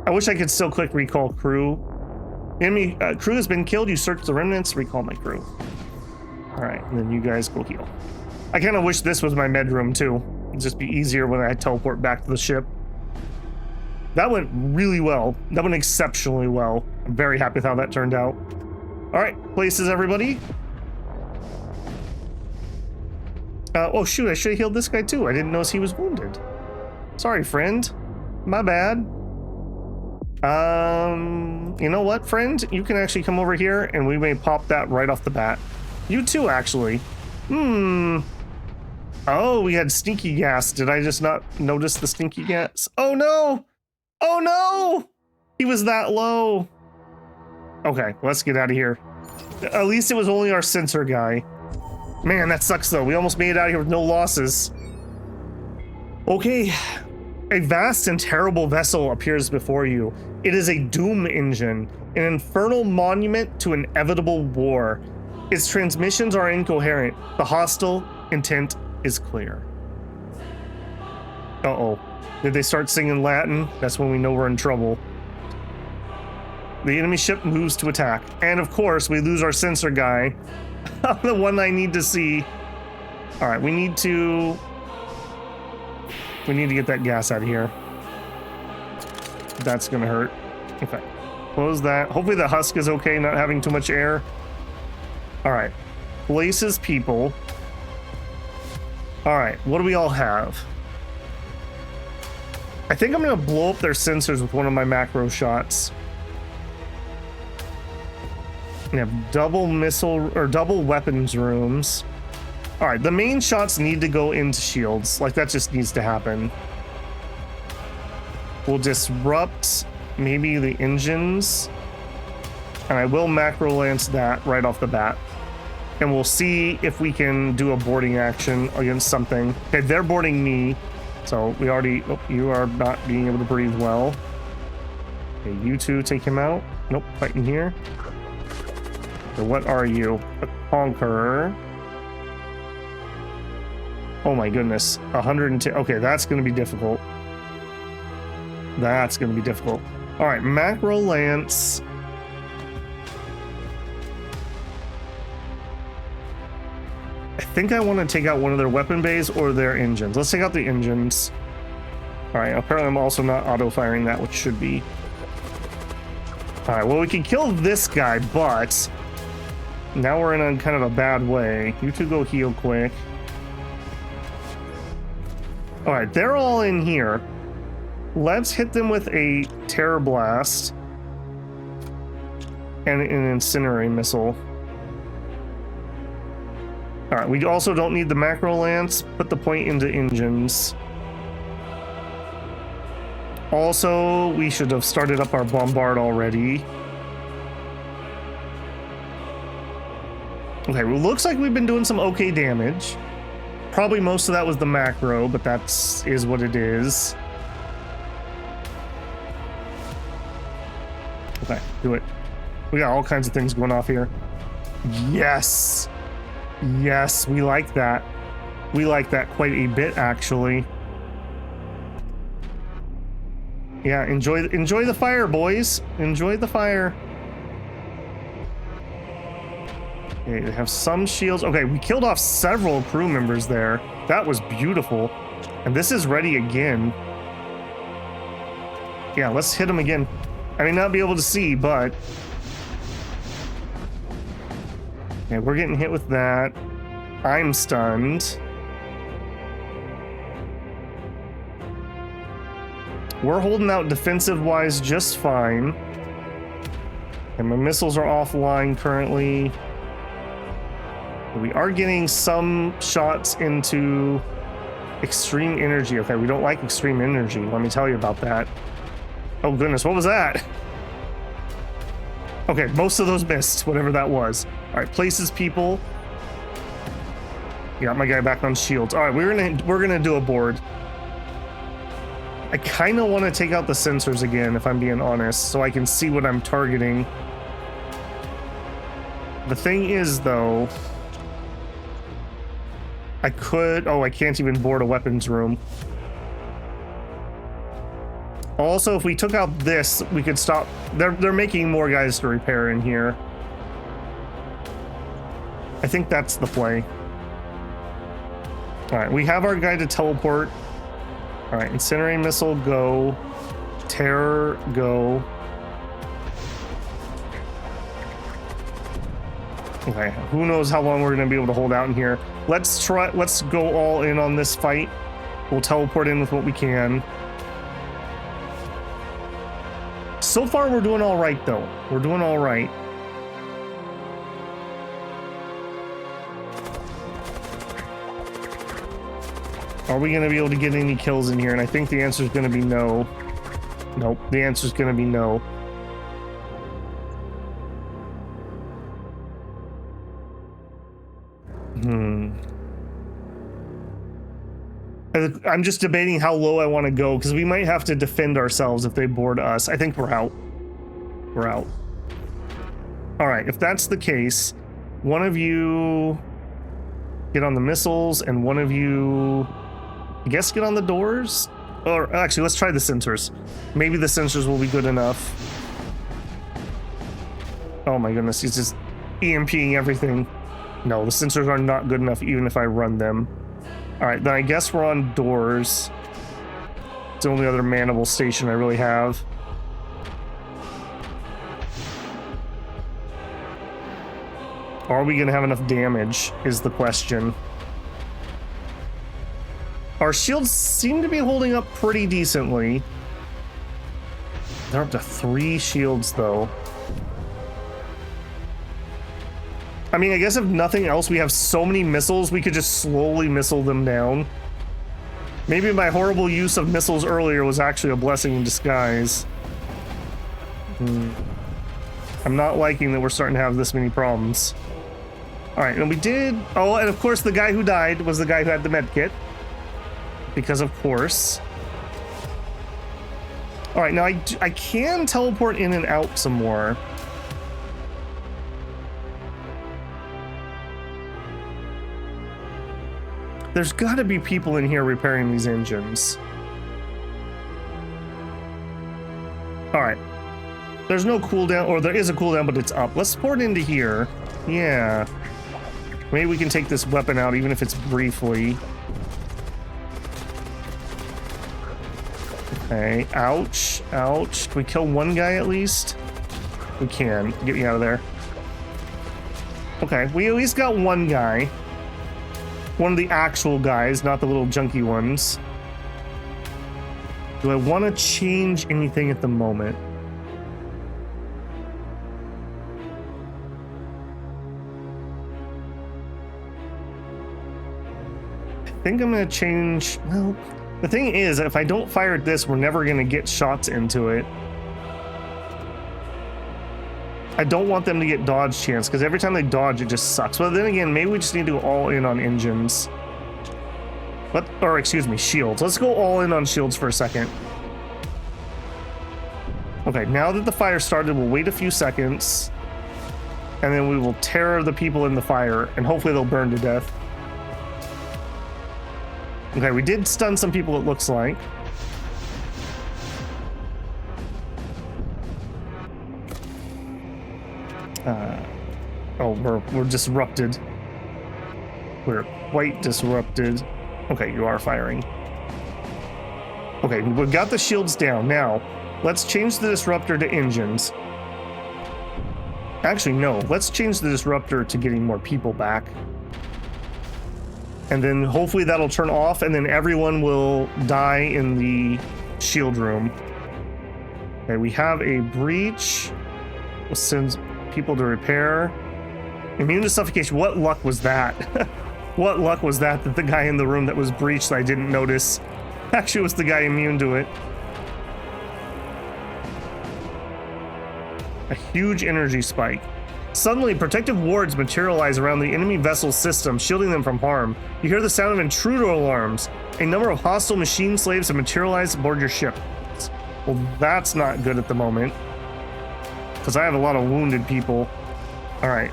I wish I could still click recall crew. Enemy crew has been killed. You search the remnants. Recall my crew. All right, and then you guys go heal. I kind of wish this was my med room too. It'd just be easier when I teleport back to the ship. That went really well. That went exceptionally well. I'm very happy with how that turned out. All right, places, everybody. Oh shoot, I should have healed this guy too. I didn't notice he was wounded. Sorry, friend. My bad. You know what, friend? You can actually come over here and we may pop that right off the bat. You too, actually. Oh, we had stinky gas. Did I just not notice the stinky gas? Oh no! Oh no! He was that low. Okay, let's get out of here. At least it was only our sensor guy. Man, that sucks though. We almost made it out of here with no losses. Okay. A vast and terrible vessel appears before you. It is a doom engine, an infernal monument to inevitable war. Its transmissions are incoherent. The hostile intent is clear. Uh-oh. Did they start singing Latin? That's when we know we're in trouble. The enemy ship moves to attack. And of course, we lose our sensor guy. The one I need to see. All right, we need to get that gas out of here. That's gonna hurt. Okay, close that. Hopefully the husk is okay, not having too much air. All right, places people. All right, what do we all have? I think I'm gonna blow up their sensors with one of my macro shots. We have double missile or double weapons rooms. All right, the main shots need to go into shields. Like that just needs to happen. We'll disrupt maybe the engines. And I will macro lance that right off the bat. And we'll see if we can do a boarding action against something. Okay, they're boarding me. So we already, oh, you are not being able to breathe well. Okay, you two take him out. Nope, fighting here. So what are you? A conqueror. Oh my goodness, 110. Okay, that's going to be difficult. That's going to be difficult. All right, macro lance. I think I want to take out one of their weapon bays or their engines. Let's take out the engines. All right, apparently I'm also not auto-firing that, which should be. All right, well, we can kill this guy, but now we're in a kind of a bad way. You two go heal quick. All right, they're all in here. Let's hit them with a Terror Blast and an Incendiary Missile. All right, we also don't need the Macro Lance. Put the point into engines. Also, we should have started up our Bombard already. Okay, well, looks like we've been doing some okay damage. Probably most of that was the macro, but that's is what it is. Okay, do it. We got all kinds of things going off here. Yes. Yes, we like that. We like that quite a bit, actually. Yeah, enjoy the fire, boys. Enjoy the fire. Okay, they have some shields. Okay, we killed off several crew members there. That was beautiful. And this is ready again. Yeah, let's hit them again. I may not be able to see, but... Okay, we're getting hit with that. I'm stunned. We're holding out defensive-wise just fine. And my missiles are offline currently. We are getting some shots into extreme energy. Okay, we don't like extreme energy. Let me tell you about that. Oh goodness, what was that? Okay, most of those missed, whatever that was. All right, places people. Got my guy back on shields. All right, we're gonna do a board. I kind of want to take out the sensors again, if I'm being honest, so I can see what I'm targeting. The thing is, though, I could... Oh, I can't even board a weapons room. Also, if we took out this, we could stop... They're making more guys to repair in here. I think that's the play. All right, we have our guy to teleport. All right, incinerating missile, go. Terror, go. Okay, who knows how long we're gonna be able to hold out in here. Let's go all in on this fight. We'll teleport in with what we can. So far, we're doing all right, though. We're doing all right. Are we going to be able to get any kills in here? And I think the answer is going to be no. Nope, the answer is going to be no. I'm just debating how low I want to go, because we might have to defend ourselves if they board us. I think we're out. We're out. All right, if that's the case, one of you get on the missiles, and one of you, I guess, get on the doors? Or actually, let's try the sensors. Maybe the sensors will be good enough. Oh my goodness, he's just EMPing everything. No, the sensors are not good enough even if I run them. All right, then I guess we're on doors. It's the only other manable station I really have. Are we gonna have enough damage is the question. Our shields seem to be holding up pretty decently. They're up to 3 shields though. I mean, I guess if nothing else, we have so many missiles, we could just slowly missile them down. Maybe my horrible use of missiles earlier was actually a blessing in disguise. I'm not liking that we're starting to have this many problems. All right, and we did... Oh, and of course the guy who died was the guy who had the med kit. Because of course. All right, now I can teleport in and out some more. There's got to be people in here repairing these engines. All right. There's no cooldown, or there is a cooldown, but it's up. Let's port into here. Yeah. Maybe we can take this weapon out, even if it's briefly. Okay. Ouch. Ouch. Can we kill one guy at least? We can. Get me out of there. Okay. We at least got one guy. One of the actual guys, not the little junky ones. Do I want to change anything at the moment? I think I'm going to change... Well, the thing is, if I don't fire at this, we're never going to get shots into it. I don't want them to get dodge chance, because every time they dodge, it just sucks. But then again, maybe we just need to go all in on engines. Or excuse me, shields. Let's go all in on shields for a second. Okay, now that the fire started, we'll wait a few seconds. And then we will tear the people in the fire, and hopefully they'll burn to death. Okay, we did stun some people, it looks like. Oh, we're disrupted. We're quite disrupted. Okay, you are firing. Okay, we've got the shields down. Now, let's change the disruptor to engines. Actually, no. Let's change the disruptor to getting more people back. And then hopefully that'll turn off, and then everyone will die in the shield room. Okay, we have a breach. We'll send people to repair. Immune to suffocation. What luck was that? What luck was that the guy in the room that was breached I didn't notice actually was the guy immune to it. A huge energy spike. Suddenly, protective wards materialize around the enemy vessel's system, shielding them from harm. You hear the sound of intruder alarms. A number of hostile machine slaves have materialized aboard your ship. Well, that's not good at the moment, because I have a lot of wounded people. All right,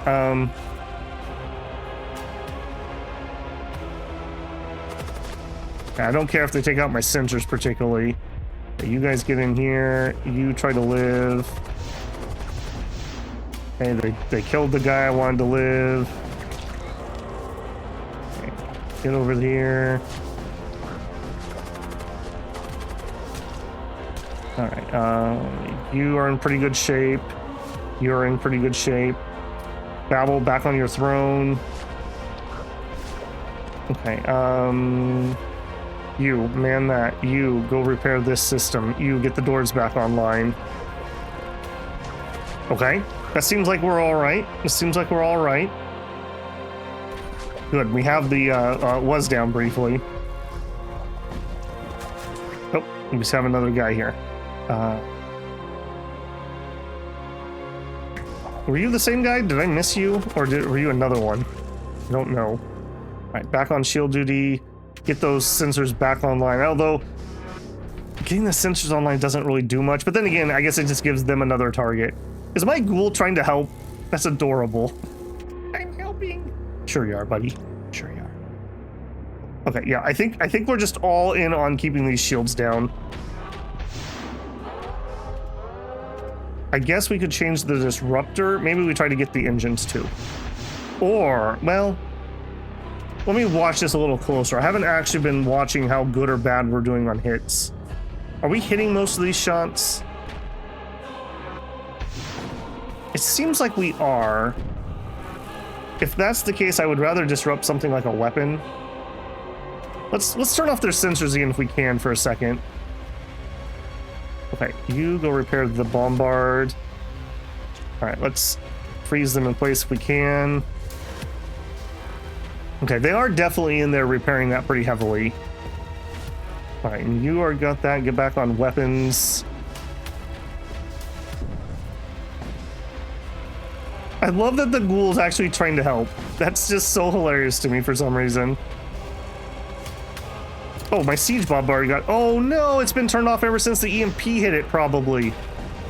I don't care if they take out my sensors particularly. You guys get in here. You try to live. Hey, they killed the guy I wanted to live. Okay, get over here. All right, you are in pretty good shape. You're in pretty good shape. Babel, back on your throne. Okay, you, man that. You, go repair this system. You, get the doors back online. Okay, that seems like we're all right. It seems like we're all right. Good, we have the, was down briefly. Oh, we just have another guy here. Were you the same guy? Did I miss you? Or were you another one? I don't know. All right, back on shield duty. Get those sensors back online. Although, getting the sensors online doesn't really do much. But then again, I guess it just gives them another target. Is my ghoul trying to help? That's adorable. I'm helping. Sure you are, buddy. Sure you are. Okay, yeah, I think we're just all in on keeping these shields down. I guess we could change the disruptor. Maybe we try to get the engines too. Or, well, let me watch this a little closer. I haven't actually been watching how good or bad we're doing on hits. Are we hitting most of these shots? It seems like we are. If that's the case, I would rather disrupt something like a weapon. Let's turn off their sensors again if we can for a second. Okay, you go repair the bombard. All right, let's freeze them in place if we can. Okay, they are definitely in there repairing that pretty heavily. All right, and you are got that. Get back on weapons. I love that the ghoul's actually trying to help. That's just so hilarious to me for some reason. Oh, my siege bombard got... Oh no, it's been turned off ever since the EMP hit it, probably.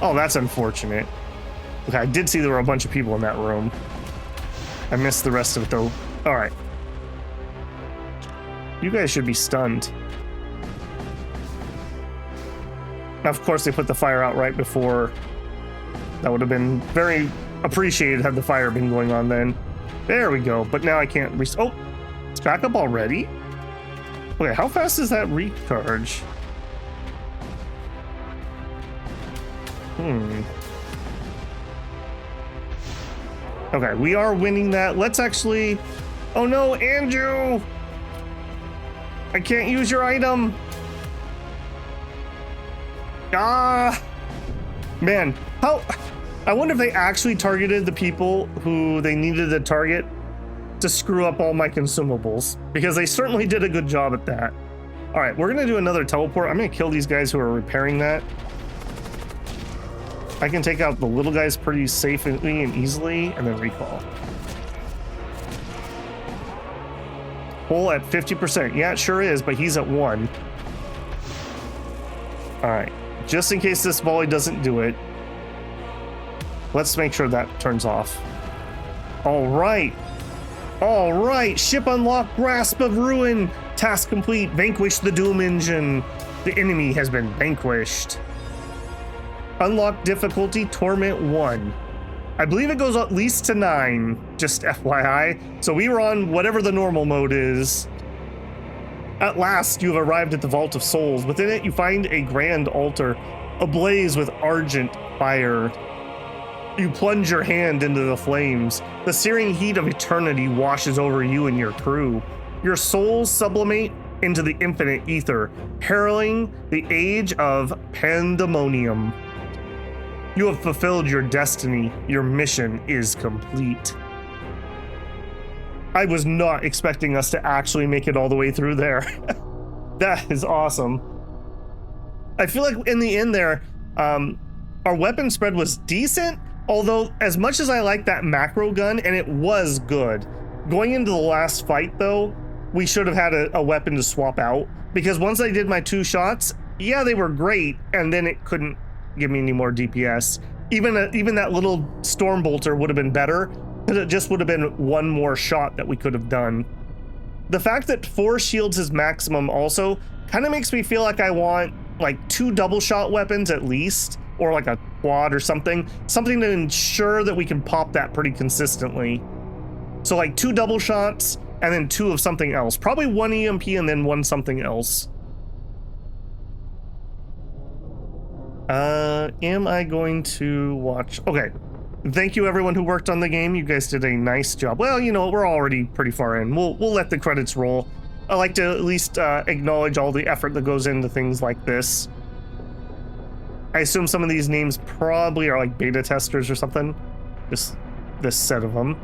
Oh, that's unfortunate. Okay, I did see there were a bunch of people in that room. I missed the rest of it though. All right. You guys should be stunned. Now, of course, they put the fire out right before. That would have been very appreciated had the fire been going on then. There we go. But now I can't... Oh, it's back up already? Okay, how fast does that recharge? Okay, we are winning that. Let's actually... Oh no, Andrew! I can't use your item! Ah! Man, how... I wonder if they actually targeted the people who they needed to target to screw up all my consumables, because they certainly did a good job at that. All right, we're gonna do another teleport. I'm gonna kill these guys who are repairing that. I can take out the little guys pretty safely and easily, and then recall. Hull at 50%. Yeah, it sure is, but he's at 1. All right, just in case this volley doesn't do it, let's make sure that turns off. All right. All right, ship unlocked, grasp of ruin, task complete, vanquish the doom engine. The enemy has been vanquished. Unlock difficulty, torment 1. I believe it goes at least to 9, just FYI. So we were on whatever the normal mode is. At last, you have arrived at the Vault of Souls. Within it, you find a grand altar, ablaze with argent fire. You plunge your hand into the flames. The searing heat of eternity washes over you and your crew. Your souls sublimate into the infinite ether, heralding the age of pandemonium. You have fulfilled your destiny. Your mission is complete. I was not expecting us to actually make it all the way through there. That is awesome. I feel like in the end there, our weapon spread was decent. Although, as much as I like that macro gun, and it was good, going into the last fight, though, we should have had a weapon to swap out. Because once I did my 2 shots, yeah, they were great, and then it couldn't give me any more DPS. Even that little storm bolter would have been better, because it just would have been 1 more shot that we could have done. The fact that 4 shields is maximum also kind of makes me feel like I want like 2 double shot weapons at least, or like a quad or something to ensure that we can pop that pretty consistently. So like 2 double shots and then 2 of something else, probably 1 EMP and then 1 something else. Am I going to watch? Okay. Thank you everyone who worked on the game. You guys did a nice job. Well, you know, we're already pretty far in. We'll let the credits roll. I like to at least acknowledge all the effort that goes into things like this. I assume some of these names probably are like beta testers or something. This set of them.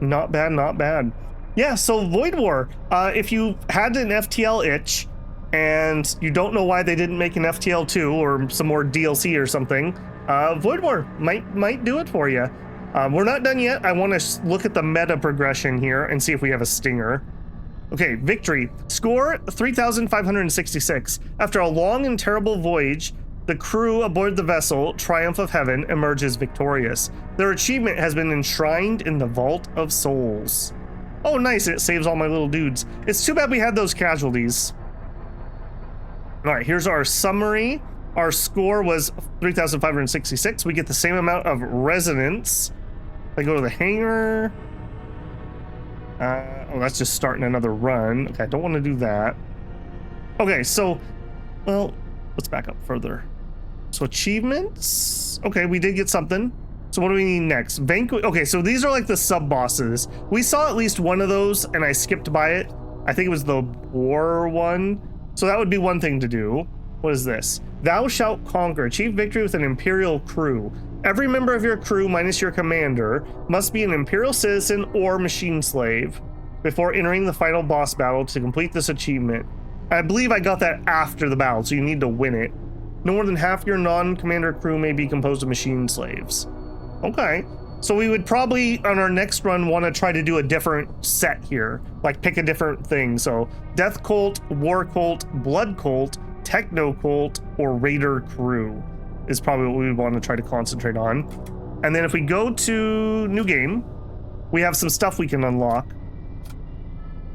Not bad, not bad. Yeah, so Void War. If you had an FTL itch and you don't know why they didn't make an FTL 2 or some more DLC or something, Void War might do it for you. We're not done yet. I want to look at the meta progression here and see if we have a stinger. Okay, victory. Score 3,566. After a long and terrible voyage, the crew aboard the vessel, Triumph of Heaven, emerges victorious. Their achievement has been enshrined in the Vault of Souls. Oh, nice. It saves all my little dudes. It's too bad we had those casualties. All right, here's our summary. Our score was 3,566. We get the same amount of resonance. I go to the hangar. Oh, that's just starting another run. Okay, I don't want to do that. Okay, so, well, let's back up further. So achievements. Okay, we did get something. So what do we need next? Okay, so these are like the sub bosses. We saw at least one of those and I skipped by it. I think it was the war one. So that would be one thing to do. What is this? Thou shalt conquer. Achieve victory with an Imperial crew. Every member of your crew, minus your commander, must be an Imperial citizen or machine slave before entering the final boss battle to complete this achievement. I believe I got that after the battle, so you need to win it. No more than half your non-commander crew may be composed of machine slaves. Okay. So we would probably, on our next run, want to try to do a different set here. Like, pick a different thing. So, Death Cult, War Cult, Blood Cult, Techno Cult, or Raider Crew is probably what we would want to try to concentrate on. And then if we go to New Game, we have some stuff we can unlock.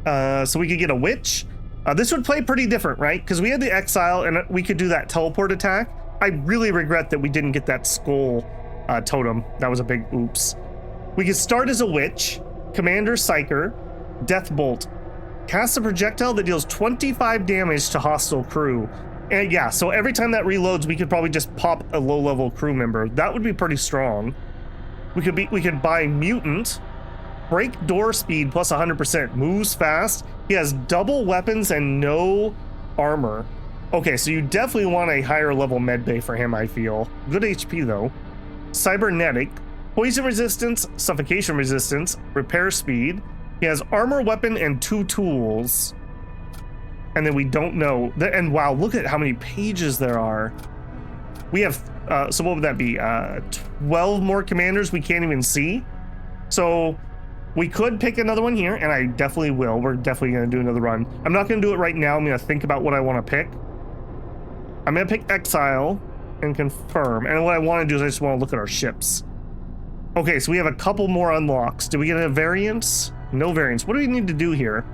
So we could get a Witch. This would play pretty different, right? Because we had the Exile, and we could do that teleport attack. I really regret that we didn't get that Skull totem. That was a big oops. We could start as a Witch, Commander Psyker, Death Bolt. Cast a projectile that deals 25 damage to hostile crew. And yeah, so every time that reloads, we could probably just pop a low-level crew member. That would be pretty strong. We could buy Mutant, break door speed plus 100%, moves fast. He has double weapons and no armor. Okay, so you definitely want a higher level med bay for him, I feel. Good HP though. Cybernetic, poison resistance, suffocation resistance, repair speed. He has armor, weapon, and 2 tools. And then we don't know. And wow, look at how many pages there are. We have, so what would that be? 12 more commanders we can't even see. So we could pick another one here, and I definitely will. We're definitely going to do another run. I'm not going to do it right now. I'm going to think about what I want to pick. I'm going to pick Exile and confirm. And what I want to do is I just want to look at our ships. Okay, so we have a couple more unlocks. Did we get a variance? No variance. What do we need to do here?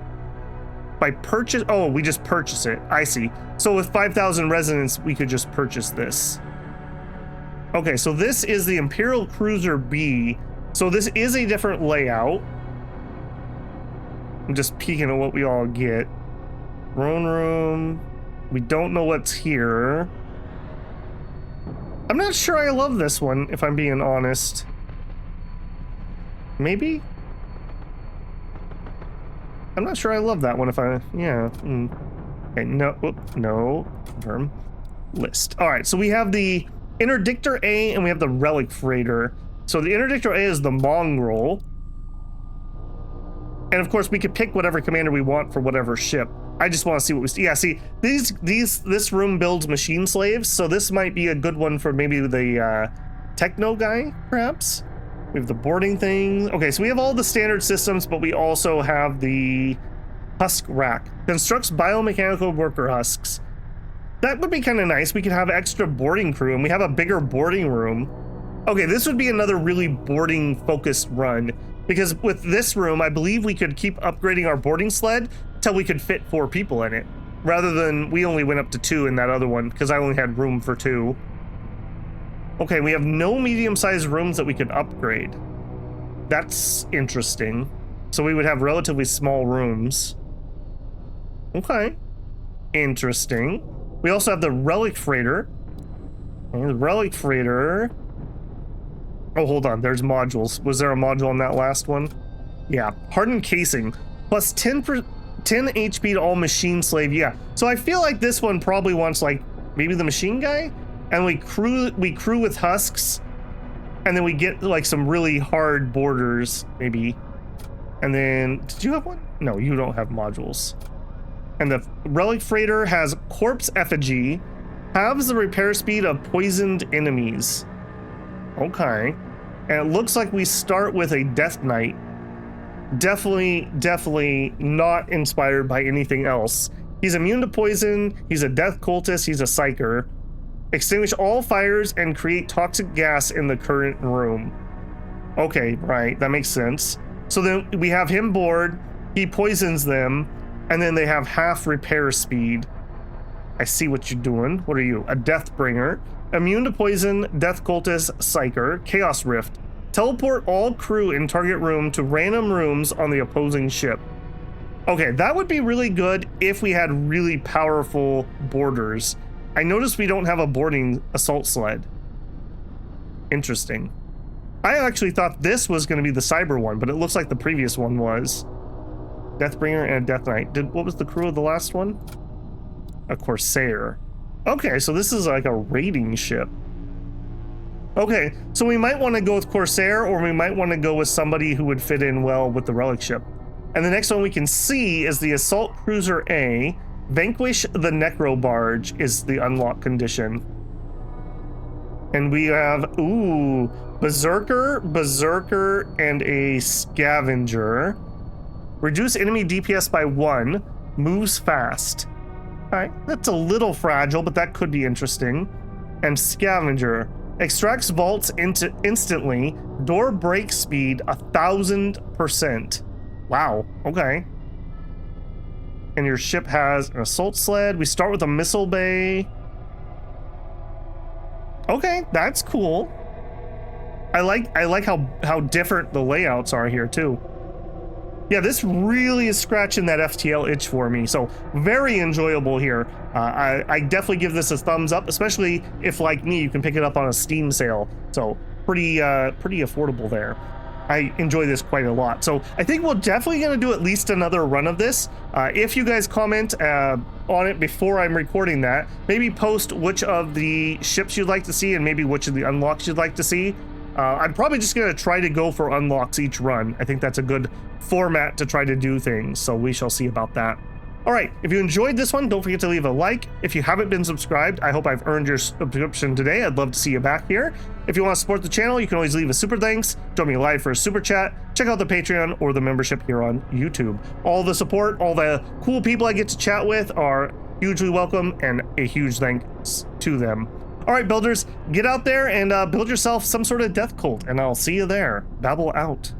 By purchase, oh, we just purchase it. I see. So with 5,000 resonance, we could just purchase this. Okay, so this is the Imperial Cruiser B. So this is a different layout. I'm just peeking at what we all get. Throne room. We don't know what's here. I'm not sure I love this one, if I'm being honest. Maybe? I'm not sure I love that one if I, yeah. Okay, no, no, confirm. List. All right, so we have the Interdictor A and we have the Relic Freighter. So the Interdictor A is the Mongrel. And of course we could pick whatever commander we want for whatever ship. I just want to see what we see. Yeah, see, this room builds machine slaves, so this might be a good one for maybe the techno guy, perhaps. We have the boarding thing. Okay, so we have all the standard systems, but we also have the husk rack. Constructs biomechanical worker husks. That would be kind of nice. We could have extra boarding crew, and we have a bigger boarding room. Okay, this would be another really boarding focused run, because with this room, I believe we could keep upgrading our boarding sled till we could fit 4 people in it, rather than we only went up to 2 in that other one, because I only had room for 2. Okay, we have no medium-sized rooms that we could upgrade. That's interesting. So we would have relatively small rooms. Okay. Interesting. We also have the relic freighter. And the relic freighter... Oh, hold on. There's modules. Was there a module on that last one? Yeah. Hardened casing. Plus 10 HP to all machine slave. Yeah. So I feel like this one probably wants, like, maybe the machine guy? And we crew with husks. And then we get, like, some really hard borders, maybe. And then... Did you have one? No, you don't have modules. And the relic freighter has corpse effigy. Halves the repair speed of poisoned enemies. Okay. And it looks like we start with a Death Knight. Definitely not inspired by anything else. He's immune to poison. He's a death cultist. He's a psyker. Extinguish all fires and create toxic gas in the current room. Okay, right. That makes sense. So then we have him board. He poisons them. And then they have half repair speed. I see what you're doing. What are you? A Deathbringer. Immune to poison, Death Cultist, Psyker, Chaos Rift. Teleport all crew in target room to random rooms on the opposing ship. Okay, that would be really good if we had really powerful boarders. I noticed we don't have a boarding assault sled. Interesting. I actually thought this was going to be the cyber one, but it looks like the previous one was. Deathbringer and a Death Knight. What was the crew of the last one? A Corsair. Okay, so this is like a raiding ship. Okay, so we might want to go with Corsair, or we might want to go with somebody who would fit in well with the relic ship. And the next one we can see is the Assault Cruiser A. Vanquish the Necro Barge is the unlock condition. And we have, ooh, Berserker, and a Scavenger. Reduce enemy DPS by 1. Moves fast. Alright, that's a little fragile, but that could be interesting. And Scavenger. Extracts vaults instantly. Door break speed 1000%. Wow, okay. And your ship has an assault sled. We start with a missile bay. Okay, that's cool. I like how different the layouts are here too. Yeah, this really is scratching that FTL itch for me, so very enjoyable here. I definitely give this a thumbs up, especially if, like me, you can pick it up on a Steam sale. So pretty affordable there. I enjoy this quite a lot. So I think we're definitely going to do at least another run of this. If you guys comment on it before I'm recording that, maybe post which of the ships you'd like to see and maybe which of the unlocks you'd like to see. I'm probably just going to try to go for unlocks each run. I think that's a good format to try to do things, so we shall see about that. All right, if you enjoyed this one, don't forget to leave a like. If you haven't been subscribed, I hope I've earned your subscription today. I'd love to see you back here. If you want to support the channel, you can always leave a super thanks, join me live for a super chat, check out the Patreon or the membership here on YouTube. All the support, all the cool people I get to chat with are hugely welcome, and a huge thanks to them. All right, builders, get out there and build yourself some sort of death cult, and I'll see you there. Babble out.